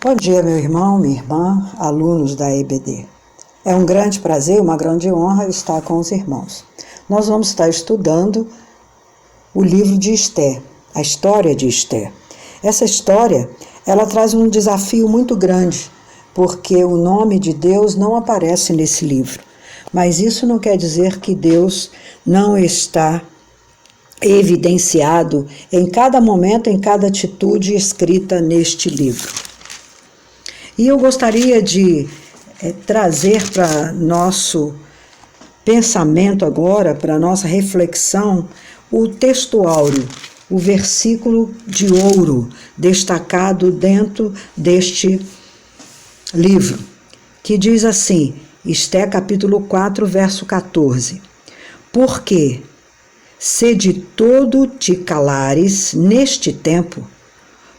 Bom dia, meu irmão, minha irmã, alunos da EBD. É um grande prazer, uma grande honra estar com os irmãos. Nós vamos estar estudando o livro de Esther, a história de Esther. Essa história, ela traz um desafio muito grande, porque o nome de Deus não aparece nesse livro. Mas isso não quer dizer que Deus não está evidenciado em cada momento, em cada atitude escrita neste livro. E eu gostaria de trazer para nosso pensamento agora, para nossa reflexão, o texto áureo, o versículo de ouro destacado dentro deste livro, que diz assim, Esther capítulo 4, verso 14. Porque, se de todo te calares neste tempo,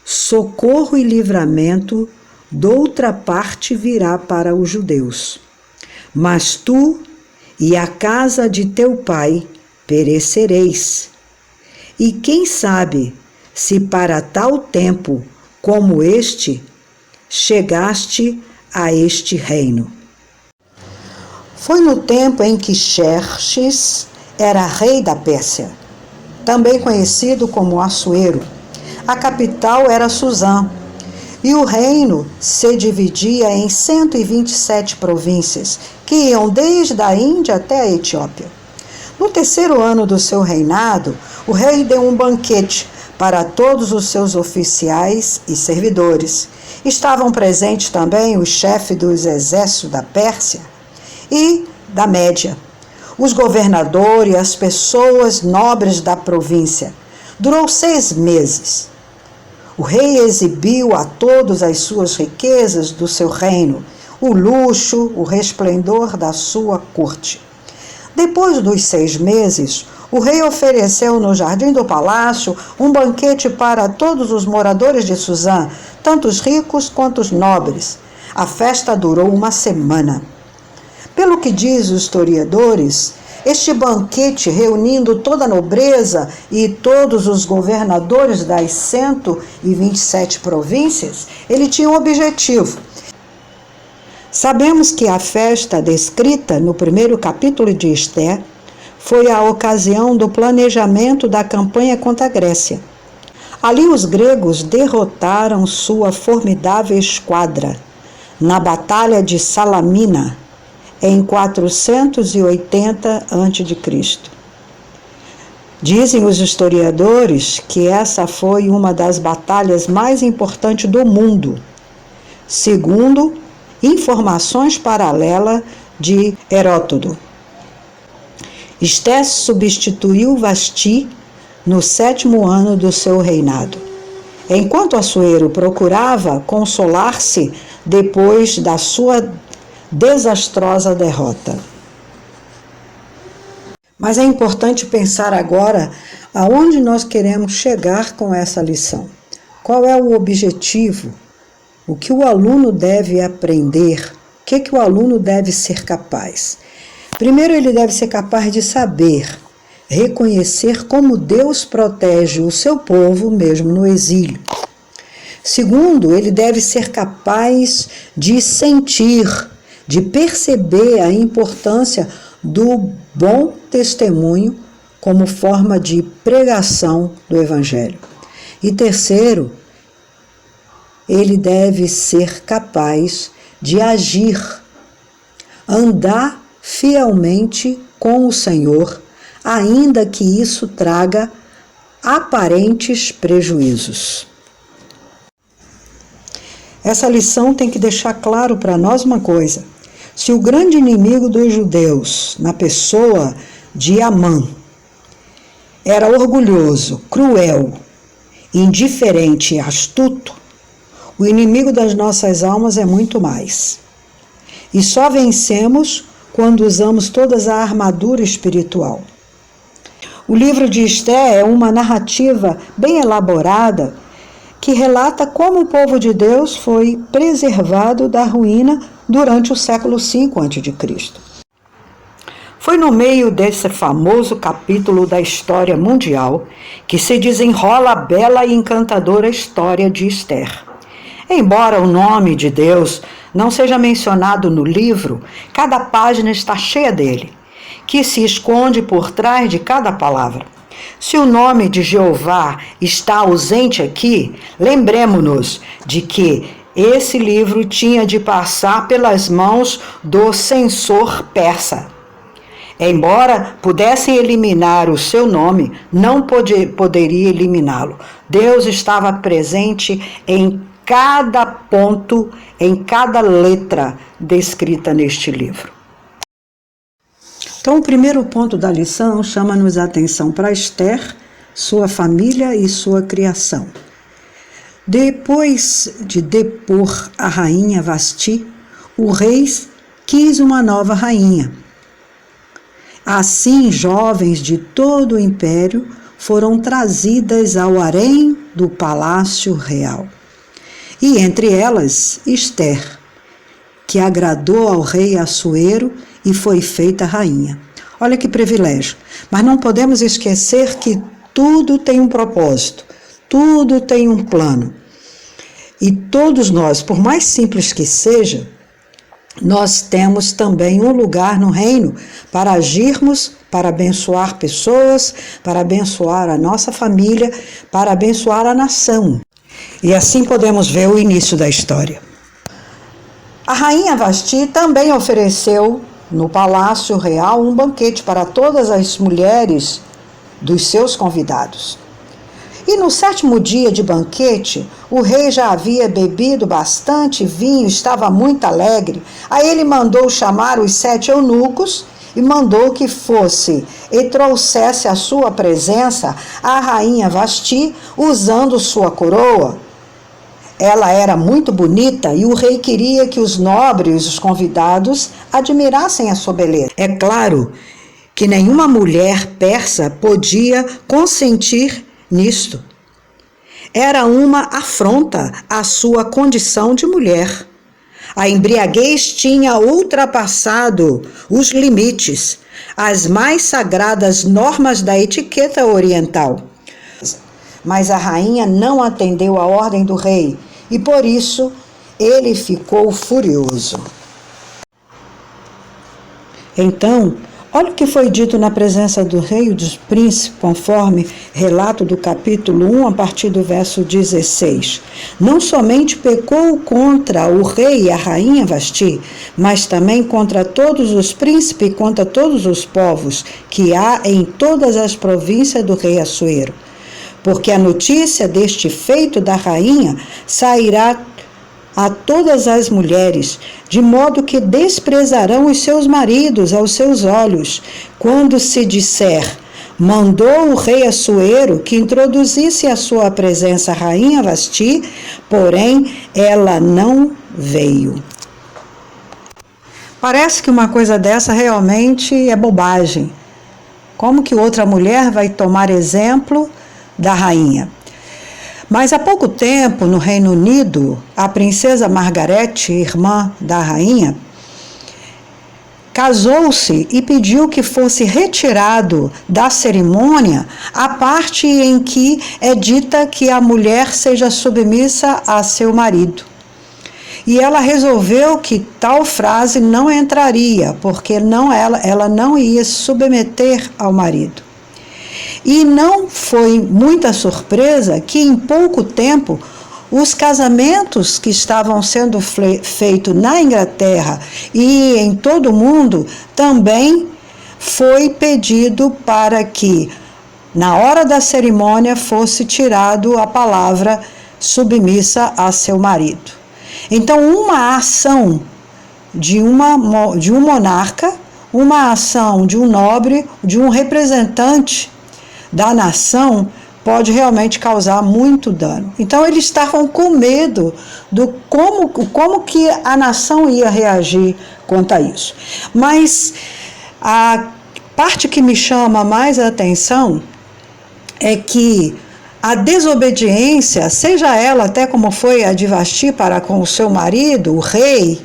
socorro e livramento doutra parte virá para os judeus. Mas tu e a casa de teu pai perecereis. E quem sabe se para tal tempo como este chegaste a este reino. Foi no tempo em que Xerxes era rei da Pérsia, também conhecido como Assuero. A capital era Suzã, e o reino se dividia em 127 províncias, que iam desde a Índia até a Etiópia. No terceiro ano do seu reinado, o rei deu um banquete para todos os seus oficiais e servidores. Estavam presentes também os chefes dos exércitos da Pérsia e da Média, os governadores e as pessoas nobres da província. Durou 6 meses. O rei exibiu a todos as suas riquezas do seu reino, o luxo, o resplendor da sua corte. Depois dos 6 meses, o rei ofereceu no jardim do palácio um banquete para todos os moradores de Suzã, tanto os ricos quanto os nobres. A festa durou 1 semana. Pelo que diz os historiadores, este banquete, reunindo toda a nobreza e todos os governadores das 127 províncias, ele tinha um objetivo. Sabemos que a festa descrita no primeiro capítulo de Esther foi a ocasião do planejamento da campanha contra a Grécia. Ali os gregos derrotaram sua formidável esquadra na Batalha de Salamina, em 480 a.C. Dizem os historiadores que essa foi uma das batalhas mais importantes do mundo, segundo informações paralelas de Heródoto. Esther substituiu Vasti no 7º ano do seu reinado, enquanto Assuero procurava consolar-se depois da sua desastrosa derrota. Mas é importante pensar agora aonde nós queremos chegar com essa lição. Qual é o objetivo? O que o aluno deve aprender? O que o aluno deve ser capaz? Primeiro, ele deve ser capaz de saber, reconhecer como Deus protege o seu povo mesmo no exílio. Segundo, ele deve ser capaz de sentir, de perceber a importância do bom testemunho como forma de pregação do Evangelho. E terceiro, ele deve ser capaz de agir, andar fielmente com o Senhor, ainda que isso traga aparentes prejuízos. Essa lição tem que deixar claro para nós uma coisa. Se o grande inimigo dos judeus, na pessoa de Amã, era orgulhoso, cruel, indiferente e astuto, o inimigo das nossas almas é muito mais. E só vencemos quando usamos toda a armadura espiritual. O livro de Esther é uma narrativa bem elaborada que relata como o povo de Deus foi preservado da ruína durante o século V a.C. Foi no meio desse famoso capítulo da história mundial que se desenrola a bela e encantadora história de Esther. Embora o nome de Deus não seja mencionado no livro, cada página está cheia dele, que se esconde por trás de cada palavra. Se o nome de Jeová está ausente aqui, lembremos-nos de que esse livro tinha de passar pelas mãos do censor persa. Embora pudessem eliminar o seu nome, não poderia eliminá-lo. Deus estava presente em cada ponto, em cada letra descrita neste livro. Então, o primeiro ponto da lição chama-nos a atenção para Esther, sua família e sua criação. Depois de depor a rainha Vasti, o rei quis uma nova rainha. Assim, jovens de todo o império foram trazidas ao harém do palácio real. E entre elas, Esther, que agradou ao rei Assuero e foi feita rainha. Olha que privilégio. Mas não podemos esquecer que tudo tem um propósito, tudo tem um plano. E todos nós, por mais simples que seja, nós temos também um lugar no reino para agirmos, para abençoar pessoas, para abençoar a nossa família, para abençoar a nação. E assim podemos ver o início da história. A rainha Vasti também ofereceu no palácio real um banquete para todas as mulheres dos seus convidados. E no 7º dia de banquete, o rei já havia bebido bastante vinho, estava muito alegre. Aí ele mandou chamar os 7 eunucos e mandou que fosse e trouxesse à sua presença a rainha Vasti usando sua coroa. Ela era muito bonita e o rei queria que os nobres, os convidados, admirassem a sua beleza. É claro que nenhuma mulher persa podia consentir nisto. Era uma afronta à sua condição de mulher. A embriaguez tinha ultrapassado os limites, as mais sagradas normas da etiqueta oriental. Mas a rainha não atendeu à ordem do rei e por isso ele ficou furioso. Então, olha o que foi dito na presença do rei e dos príncipes, conforme relato do capítulo 1, a partir do verso 16. Não somente pecou contra o rei e a rainha Vasti, mas também contra todos os príncipes e contra todos os povos que há em todas as províncias do rei Assuero. Porque a notícia deste feito da rainha sairá a todas as mulheres, de modo que desprezarão os seus maridos aos seus olhos, quando se disser, mandou o rei Assuero que introduzisse à sua presença a rainha Vasti, porém ela não veio. Parece que uma coisa dessa realmente é bobagem. Como que outra mulher vai tomar exemplo da rainha? Mas há pouco tempo, no Reino Unido, a princesa Margaret, irmã da rainha, casou-se e pediu que fosse retirado da cerimônia a parte em que é dita que a mulher seja submissa a seu marido. E ela resolveu que tal frase não entraria, porque ela não ia se submeter ao marido. E não foi muita surpresa que em pouco tempo os casamentos que estavam sendo feitos na Inglaterra e em todo o mundo também foi pedido para que na hora da cerimônia fosse tirado a palavra submissa a seu marido. Então uma ação de um monarca, uma ação de um nobre, de um representante da nação pode realmente causar muito dano. Então eles estavam com medo do como que a nação ia reagir quanto a isso. Mas a parte que me chama mais a atenção é que a desobediência, seja ela até como foi a de Vasti para com o seu marido, o rei,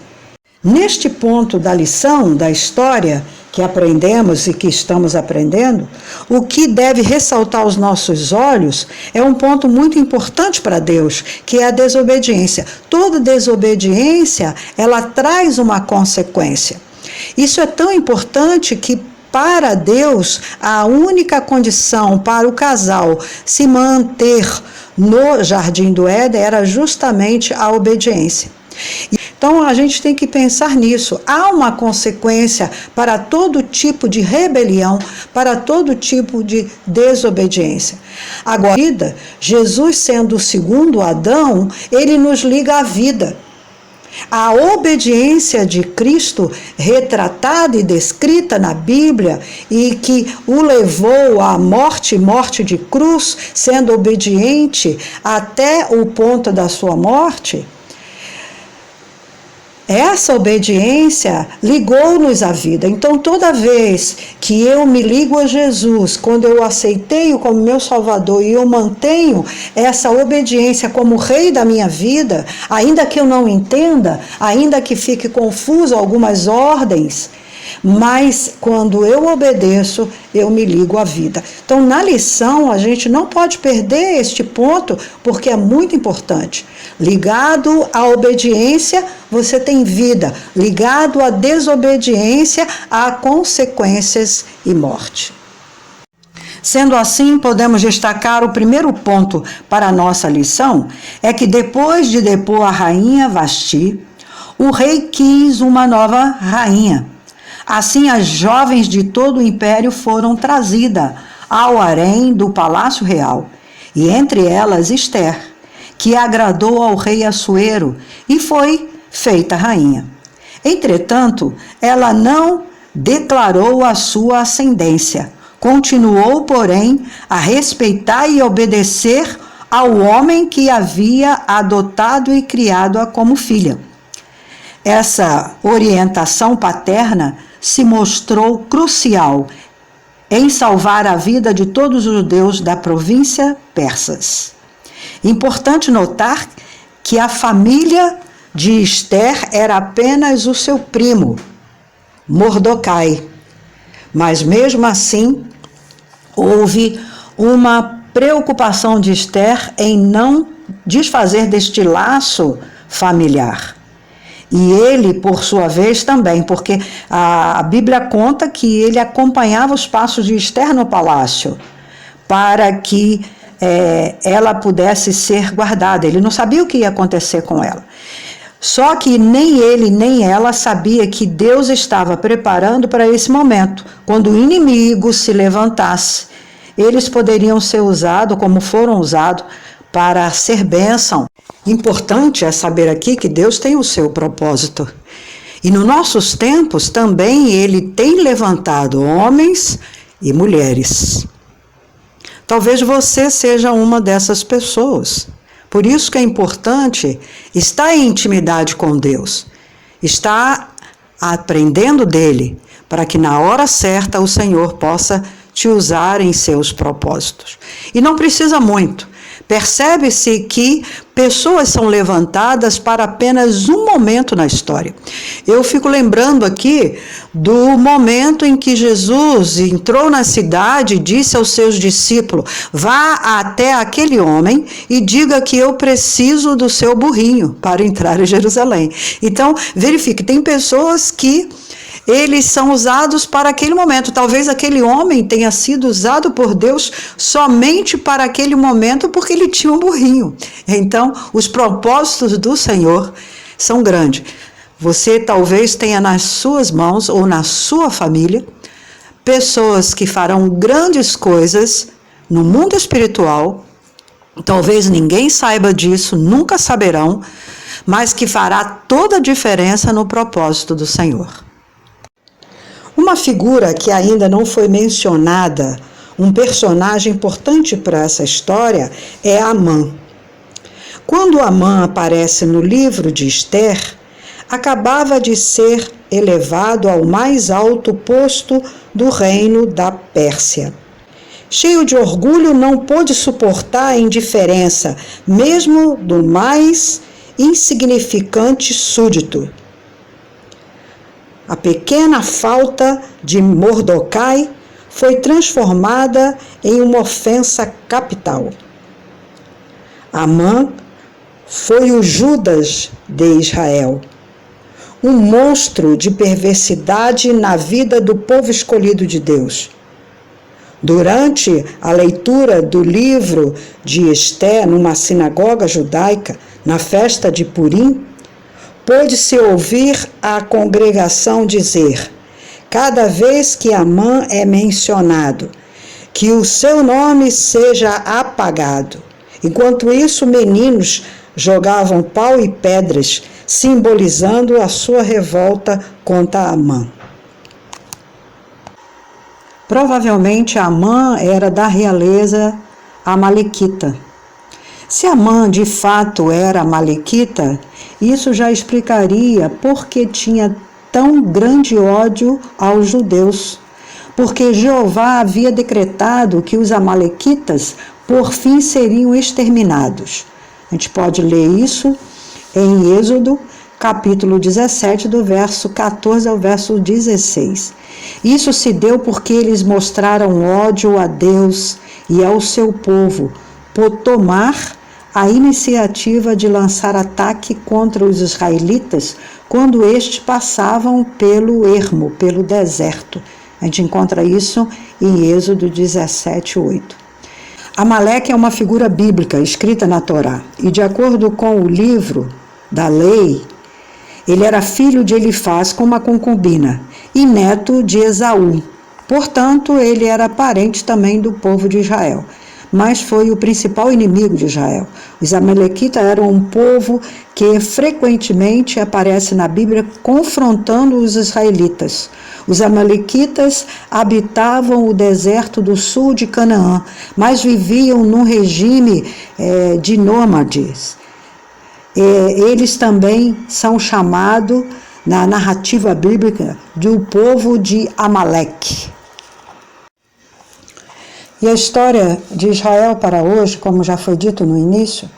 Neste ponto da lição, da história que aprendemos e que estamos aprendendo, o que deve ressaltar aos nossos olhos é um ponto muito importante para Deus, que é a desobediência. Toda desobediência, ela traz uma consequência. Isso é tão importante que para Deus, a única condição para o casal se manter no Jardim do Éden era justamente a obediência. Então a gente tem que pensar nisso. Há uma consequência para todo tipo de rebelião, para todo tipo de desobediência. Agora, Jesus sendo o segundo Adão, ele nos liga à vida. A obediência de Cristo, retratada e descrita na Bíblia, e que o levou à morte de cruz, sendo obediente até o ponto da sua morte, essa obediência ligou-nos à vida. Então, toda vez que eu me ligo a Jesus, quando eu aceitei-o como meu Salvador e eu mantenho essa obediência como rei da minha vida, ainda que eu não entenda, ainda que fique confuso algumas ordens, mas quando eu obedeço, eu me ligo à vida. Então, na lição, a gente não pode perder este ponto, porque é muito importante. Ligado à obediência, você tem vida. Ligado à desobediência, há consequências e morte. Sendo assim, podemos destacar o primeiro ponto para a nossa lição, é que depois de depor a rainha Vasti, o rei quis uma nova rainha. Assim, as jovens de todo o império foram trazidas ao harém do palácio real, e entre elas Ester, que agradou ao rei Assuero e foi feita rainha. Entretanto, ela não declarou a sua ascendência, continuou, porém, a respeitar e obedecer ao homem que havia adotado e criado-a como filha. Essa orientação paterna se mostrou crucial em salvar a vida de todos os judeus da província persas. Importante notar que a família de Ester era apenas o seu primo, Mordecai, mas mesmo assim houve uma preocupação de Ester em não desfazer deste laço familiar. E ele, por sua vez, também, porque a Bíblia conta que ele acompanhava os passos de Ester no palácio, para que ela pudesse ser guardada. Ele não sabia o que ia acontecer com ela. Só que nem ele nem ela sabia que Deus estava preparando para esse momento, quando o inimigo se levantasse. Eles poderiam ser usados como foram usados para ser bênção. Importante é saber aqui que Deus tem o seu propósito. E nos nossos tempos também Ele tem levantado homens e mulheres. Talvez você seja uma dessas pessoas. Por isso que é importante estar em intimidade com Deus. Estar aprendendo dEle, para que na hora certa o Senhor possa te usar em seus propósitos. E não precisa muito. Percebe-se que pessoas são levantadas para apenas um momento na história. Eu fico lembrando aqui do momento em que Jesus entrou na cidade e disse aos seus discípulos: vá até aquele homem e diga que eu preciso do seu burrinho para entrar em Jerusalém. Então, verifique, tem pessoas que eles são usados para aquele momento. Talvez aquele homem tenha sido usado por Deus somente para aquele momento porque ele tinha um burrinho. Então, os propósitos do Senhor são grandes. Você talvez tenha nas suas mãos ou na sua família pessoas que farão grandes coisas no mundo espiritual. Talvez ninguém saiba disso, nunca saberão, mas que fará toda a diferença no propósito do Senhor. Uma figura que ainda não foi mencionada, um personagem importante para essa história, é Amã. Quando Amã aparece no livro de Ester, acabava de ser elevado ao mais alto posto do reino da Pérsia. Cheio de orgulho, não pôde suportar a indiferença, mesmo do mais insignificante súdito. A pequena falta de Mordecai foi transformada em uma ofensa capital. Amã foi o Judas de Israel, um monstro de perversidade na vida do povo escolhido de Deus. Durante a leitura do livro de Esté numa sinagoga judaica, na festa de Purim, pôde-se ouvir a congregação dizer, cada vez que Amã é mencionado, que o seu nome seja apagado. Enquanto isso, meninos jogavam pau e pedras, simbolizando a sua revolta contra Amã. Provavelmente Amã era da realeza amalequita. Se Amã de fato era amalequita, isso já explicaria por que tinha tão grande ódio aos judeus, porque Jeová havia decretado que os amalequitas por fim seriam exterminados. A gente pode ler isso em Êxodo, capítulo 17, do verso 14 ao verso 16. Isso se deu porque eles mostraram ódio a Deus e ao seu povo, por tomar a iniciativa de lançar ataque contra os israelitas quando estes passavam pelo ermo, pelo deserto. A gente encontra isso em Êxodo 17, 8. Amaleque é uma figura bíblica escrita na Torá, e de acordo com o livro da lei, ele era filho de Elifaz com uma concubina e neto de Esaú. Portanto, ele era parente também do povo de Israel, mas foi o principal inimigo de Israel. Os amalequitas eram um povo que frequentemente aparece na Bíblia confrontando os israelitas. Os amalequitas habitavam o deserto do sul de Canaã, mas viviam num regime de nômades. Eles também são chamados, na narrativa bíblica, do povo de Amaleque. E a história de Israel para hoje, como já foi dito no início,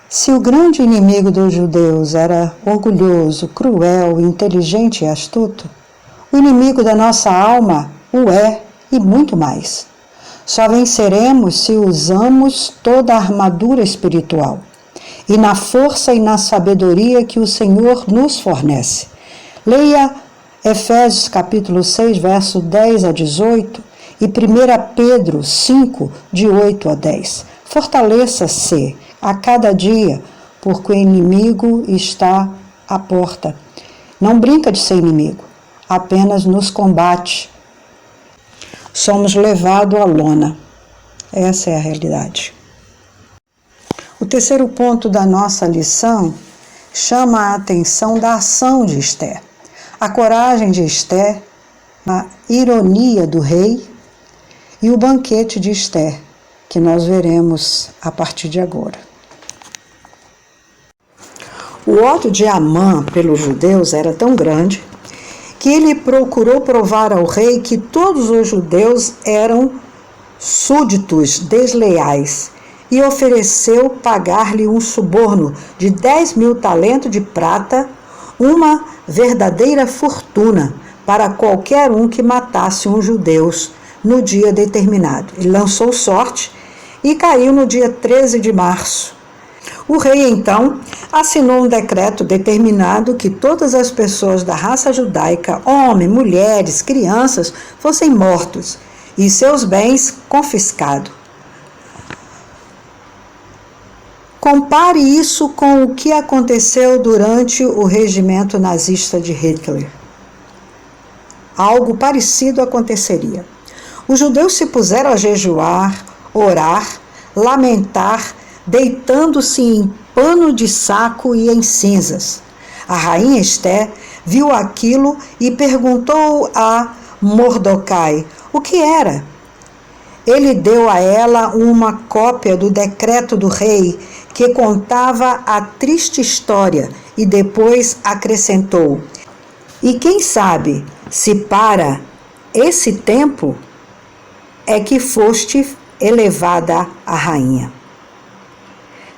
se o grande inimigo dos judeus era orgulhoso, cruel, inteligente e astuto, o inimigo da nossa alma o é e muito mais. Só venceremos se usamos toda a armadura espiritual e na força e na sabedoria que o Senhor nos fornece. Leia Efésios capítulo 6, verso 10 a 18 e 1 Pedro 5, de 8 a 10. Fortaleça-se a cada dia, porque o inimigo está à porta. Não brinca de ser inimigo, apenas nos combate. Somos levados à lona. Essa é a realidade. O terceiro ponto da nossa lição chama a atenção da ação de Esté. A coragem de Esté, a ironia do rei e o banquete de Esté, que nós veremos a partir de agora. O ódio de Amã pelos judeus era tão grande que ele procurou provar ao rei que todos os judeus eram súditos desleais e ofereceu pagar-lhe um suborno de 10.000 talentos de prata, uma verdadeira fortuna para qualquer um que matasse um judeu no dia determinado. Ele lançou sorte e caiu no dia 13 de março. O rei, então, assinou um decreto determinado que todas as pessoas da raça judaica, homens, mulheres, crianças, fossem mortos e seus bens confiscados. Compare isso com o que aconteceu durante o regimento nazista de Hitler. Algo parecido aconteceria. Os judeus se puseram a jejuar, orar, lamentar, deitando-se em pano de saco e em cinzas. A rainha Esté viu aquilo e perguntou a Mordecai o que era. Ele deu a ela uma cópia do decreto do rei que contava a triste história e depois acrescentou: e quem sabe se para esse tempo é que foste elevada a rainha.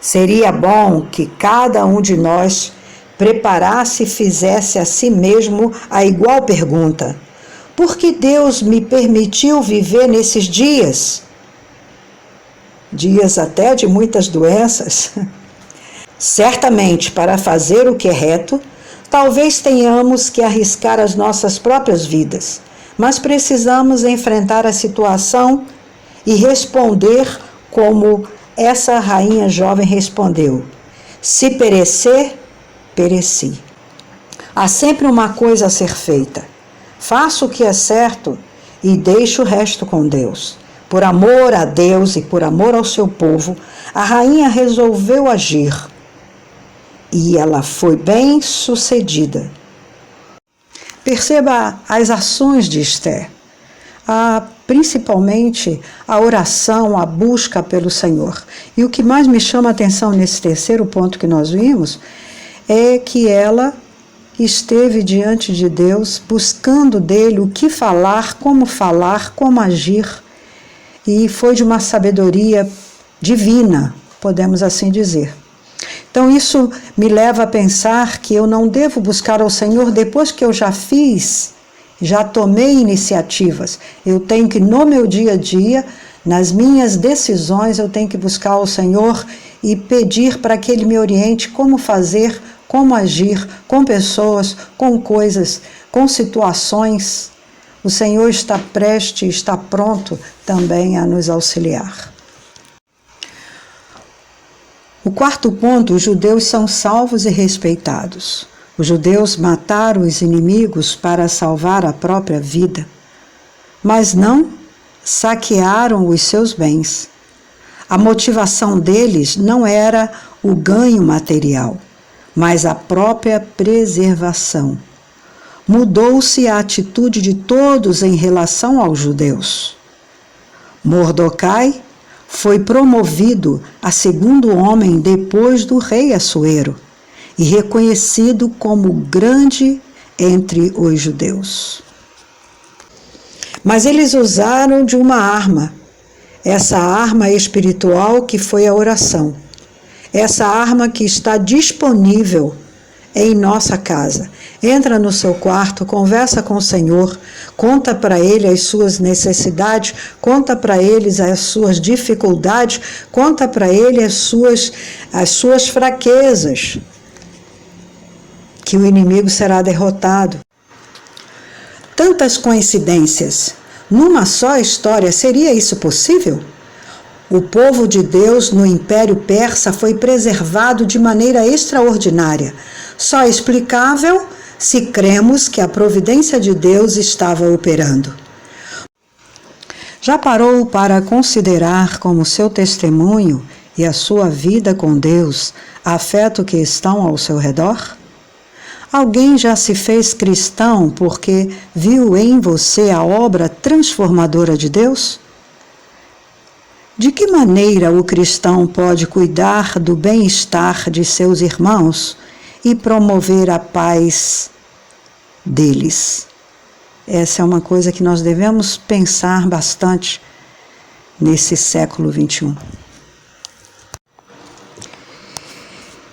Seria bom que cada um de nós preparasse e fizesse a si mesmo a igual pergunta: por que Deus me permitiu viver nesses dias? Dias até de muitas doenças. Certamente, para fazer o que é reto, talvez tenhamos que arriscar as nossas próprias vidas, mas precisamos enfrentar a situação e responder como essa rainha jovem respondeu: se perecer, pereci. Há sempre uma coisa a ser feita. Faça o que é certo e deixe o resto com Deus. Por amor a Deus e por amor ao seu povo, a rainha resolveu agir. E ela foi bem sucedida. Perceba as ações de Esther. Principalmente a oração, a busca pelo Senhor. E o que mais me chama a atenção nesse terceiro ponto que nós vimos é que ela esteve diante de Deus, buscando dele o que falar, como agir, e foi de uma sabedoria divina, podemos assim dizer. Então isso me leva a pensar que eu não devo buscar ao Senhor depois que eu já fiz, já tomei iniciativas. Eu tenho que, no meu dia a dia, nas minhas decisões, eu tenho que buscar ao Senhor e pedir para que Ele me oriente como fazer, como agir com pessoas, com coisas, com situações. O Senhor está prestes, está pronto também a nos auxiliar. O quarto ponto: os judeus são salvos e respeitados. Os judeus mataram os inimigos para salvar a própria vida, mas não saquearam os seus bens. A motivação deles não era o ganho material, mas a própria preservação. Mudou-se a atitude de todos em relação aos judeus. Mordecai foi promovido a segundo homem depois do rei Assuero e reconhecido como grande entre os judeus. Mas eles usaram de uma arma, essa arma espiritual que foi a oração, essa arma que está disponível em nossa casa. Entra no seu quarto, conversa com o Senhor, conta para Ele as suas necessidades, conta para Ele as suas dificuldades, conta para Ele as suas fraquezas, que o inimigo será derrotado. Tantas coincidências numa só história, seria isso possível? O povo de Deus no Império Persa foi preservado de maneira extraordinária, só explicável se cremos que a providência de Deus estava operando. Já parou para considerar como seu testemunho e a sua vida com Deus afetam que estão ao seu redor? Alguém já se fez cristão porque viu em você a obra transformadora de Deus? De que maneira o cristão pode cuidar do bem-estar de seus irmãos e promover a paz deles? Essa é uma coisa que nós devemos pensar bastante nesse século XXI.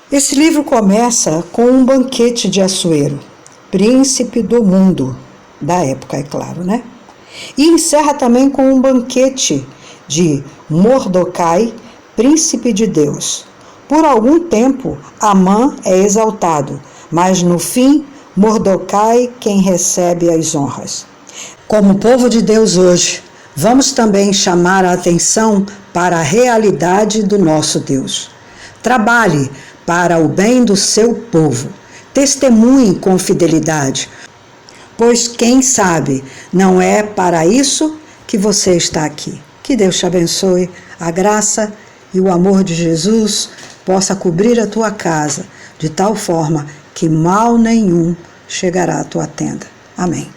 Esse livro começa com um banquete de Assuero, príncipe do mundo, da época, é claro, né? E encerra também com um banquete de Mordecai, príncipe de Deus. Por algum tempo, Amã é exaltado, mas no fim, Mordecai quem recebe as honras. Como povo de Deus hoje, vamos também chamar a atenção para a realidade do nosso Deus. Trabalhe para o bem do seu povo. Testemunhe com fidelidade, pois quem sabe não é para isso que você está aqui. Que Deus te abençoe, a graça e o amor de Jesus possa cobrir a tua casa, de tal forma que mal nenhum chegará à tua tenda. Amém.